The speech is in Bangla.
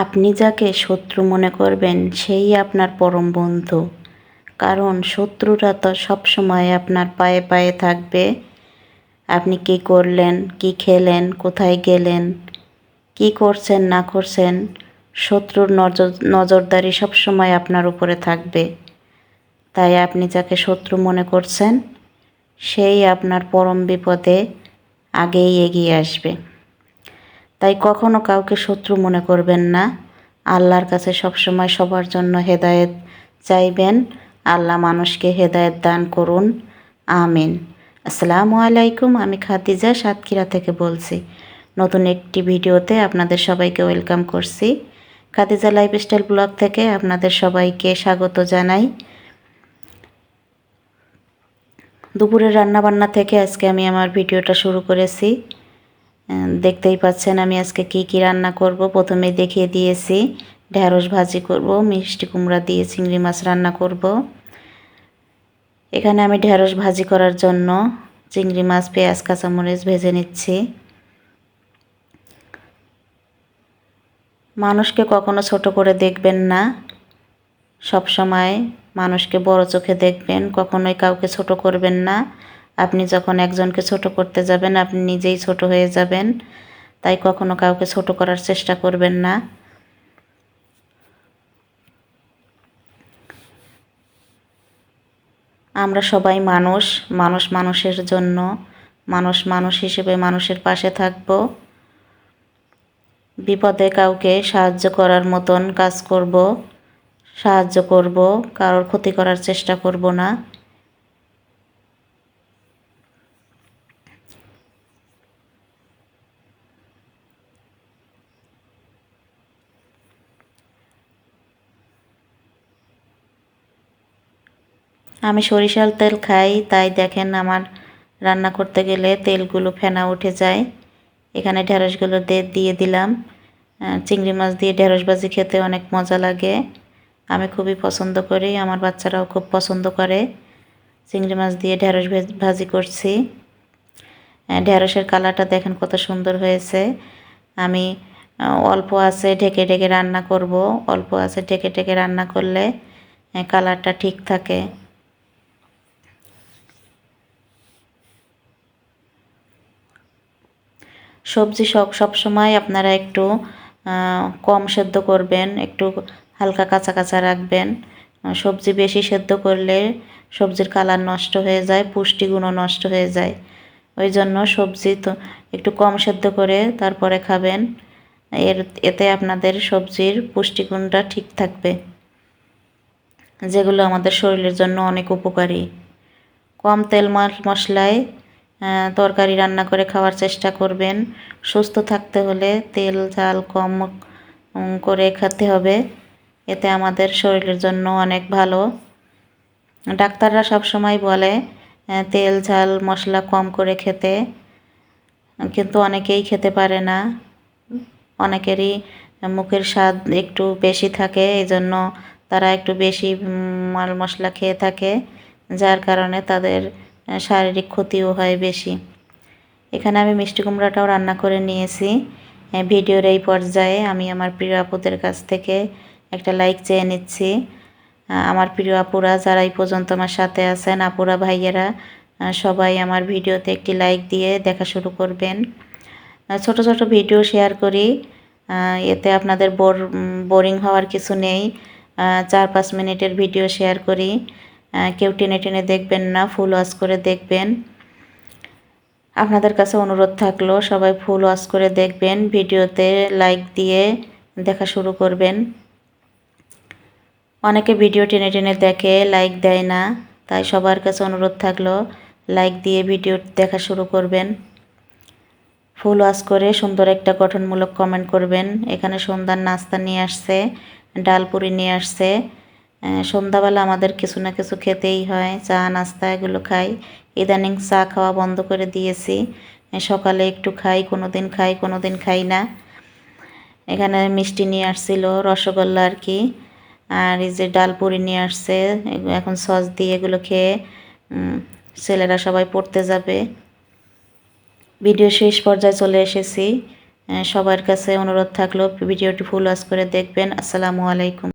আপনি যাকে শত্রু মনে করবেন সেই আপনার পরম বন্ধু। কারণ শত্রুরা তো সবসময় আপনার পায়ে পায়ে থাকবে। আপনি কী করলেন, কী খেলেন, কোথায় গেলেন, কী করছেন না করছেন, শত্রুর নজরদারি সবসময় আপনার উপরে থাকবে। তাই আপনি যাকে শত্রু মনে করছেন সেই আপনার পরম বিপদে আগেই এগিয়ে আসবে। তাই কখনো কাউকে শত্রু মনে করবেন না। আল্লাহর কাছে সবসময় সবার জন্য হেদায়েত চাইবেন। আল্লাহ মানুষকে হেদায়েত দান করুন, আমিন। আসসালামু আলাইকুম। আমি খাদিজা সাতক্ষীরা থেকে বলছি। নতুন একটি ভিডিওতে আপনাদের সবাইকে ওয়েলকাম করছি। খাদিজা লাইফস্টাইল ব্লগ থেকে আপনাদের সবাইকে স্বাগত জানাই। দুপুরের রান্নাবান্না থেকে আজকে আমি আমার ভিডিওটা শুরু করেছি। দেখতেই পাচ্ছেন আমি আজকে কি রান্না করব। প্রথমেই দেখিয়ে দিয়েছি ঢেঁড়স ভাজি করব, মিষ্টি কুমড়া দিয়ে চিংড়ি মাছ রান্না করব। এখানে আমি ঢেঁড়স ভাজি করার জন্য চিংড়ি মাছ, পেঁয়াজ, কাঁচামরিচ ভেজে নিচ্ছি। মানুষকে কখনো ছোট করে দেখবেন না, সব সময় মানুষকে বড় চোখে দেখবেন, কখনোই কাউকে ছোট করবেন না। আপনি যখন একজনকে ছোট করতে যাবেন আপনি নিজেই ছোট হয়ে যাবেন। তাই কখনো কাউকে ছোট করার চেষ্টা করবেন না। আমরা সবাই মানুষ, মানুষ মানুষের জন্য, মানুষ মানুষ হিসেবে মানুষের পাশে থাকব। বিপদে কাউকে সাহায্য করার মতন কাজ করব, সাহায্য করব, কারোর ক্ষতি করার চেষ্টা করব না। আমি সরিষার তেল খাই, তাই দেখেন আমার রান্না করতে গেলে তেলগুলো ফেনা উঠে যায়। এখানে ঢেঁড়সগুলো দিয়ে দিলাম। চিংড়ি মাছ দিয়ে ঢেঁড়স ভাজি খেতে অনেক মজা লাগে। আমি খুবই পছন্দ করি, আমার বাচ্চারাও খুব পছন্দ করে। চিংড়ি মাছ দিয়ে ঢেঁড়স ভাজি করছি। ঢেঁড়সের কালারটা দেখেন কত সুন্দর হয়েছে। আমি অল্প আছে ঢেকে ঢেকে রান্না করব। অল্প আছে ঢেকে ঢেকে রান্না করলে কালারটা ঠিক থাকে। সবজি সবসময় আপনারা একটু কম সেদ্ধ করবেন, একটু হালকা কাঁচা কাঁচা রাখবেন। সবজি বেশি সেদ্ধ করলে সবজির কালার নষ্ট হয়ে যায়, পুষ্টিগুণও নষ্ট হয়ে যায়। ওই জন্য সবজি তো একটু কম সেদ্ধ করে তারপরে খাবেন। এতে আপনাদের সবজির পুষ্টিগুণটা ঠিক থাকবে, যেগুলো আমাদের শরীরের জন্য অনেক উপকারী। কম তেল মশলায় তরকারি রান্না করে খাওয়ার চেষ্টা করবেন। সুস্থ থাকতে হলে তেল ঝাল কম করে খেতে হবে, এতে আমাদের শরীরের জন্য অনেক ভালো। ডাক্তাররা সব সময় বলে তেল ঝাল মশলা কম করে খেতে, কিন্তু অনেকেই খেতে পারে না। অনেকেরই মুখের স্বাদ একটু বেশি থাকে, এই জন্য তারা একটু বেশি মাল মশলা খেয়ে থাকে, যার কারণে তাদের শারীরিক ক্ষতিও হয় বেশি। এখানে আমি মিষ্টি কুমড়াটাও রান্না করে নিয়েছি। ভিডিওর এই পর্যায়ে আমি আমার প্রিয় আপুদের কাছ থেকে একটা লাইক চেয়ে নিচ্ছি। আমার প্রিয় আপুরা যারা এই পর্যন্ত আমার সাথে আছেন, আপুরা ভাইয়েরা সবাই আমার ভিডিওতে একটি লাইক দিয়ে দেখা শুরু করবেন। ছোট ছোট ভিডিও শেয়ার করি, এতে আপনাদের বোরিং হওয়ার কিছু নেই। 4-5 মিনিটের ভিডিও শেয়ার করি, কেউ টেনে টেনে দেখবেন না, ফুল ওয়াচ করে দেখবেন। আপনাদের কাছে অনুরোধ থাকলো সবাই ফুল ওয়াচ করে দেখবেন, ভিডিওতে লাইক দিয়ে দেখা শুরু করবেন। অনেকে ভিডিও টেনে টেনে দেখে, লাইক দেয় না, তাই সবার কাছে অনুরোধ থাকলো লাইক দিয়ে ভিডিও দেখা শুরু করবেন। ফুল ওয়াচ করে সুন্দর একটা গঠনমূলক কমেন্ট করবেন। এখানে সন্ধ্যার নাস্তা নিয়ে আসছে, ডাল পুরি নিয়ে আসছে। সন্ধ্যাবেলা আমাদের কিছু না কিছু খেতেই হয়, চা নাস্তা এগুলো খাই। ইদানিং চা খাওয়া বন্ধ করে দিয়েছি, সকালে একটু খাই, কোনো দিন খাই কোনো দিন খাই না। এখানে মিষ্টি নিয়ে আসছিল, রসগোল্লা আর কি, আর এই যে ডাল পুরি নিয়ে আসছে। এখন সস দিয়ে এগুলো খেয়ে ছেলেরা সবাই পড়তে যাবে। ভিডিও শেষ পর্যায়ে চলে এসেছি। সবার কাছে অনুরোধ থাকলো ভিডিওটি ফুল ওয়াচ করে দেখবেন। আসসালামু আলাইকুম।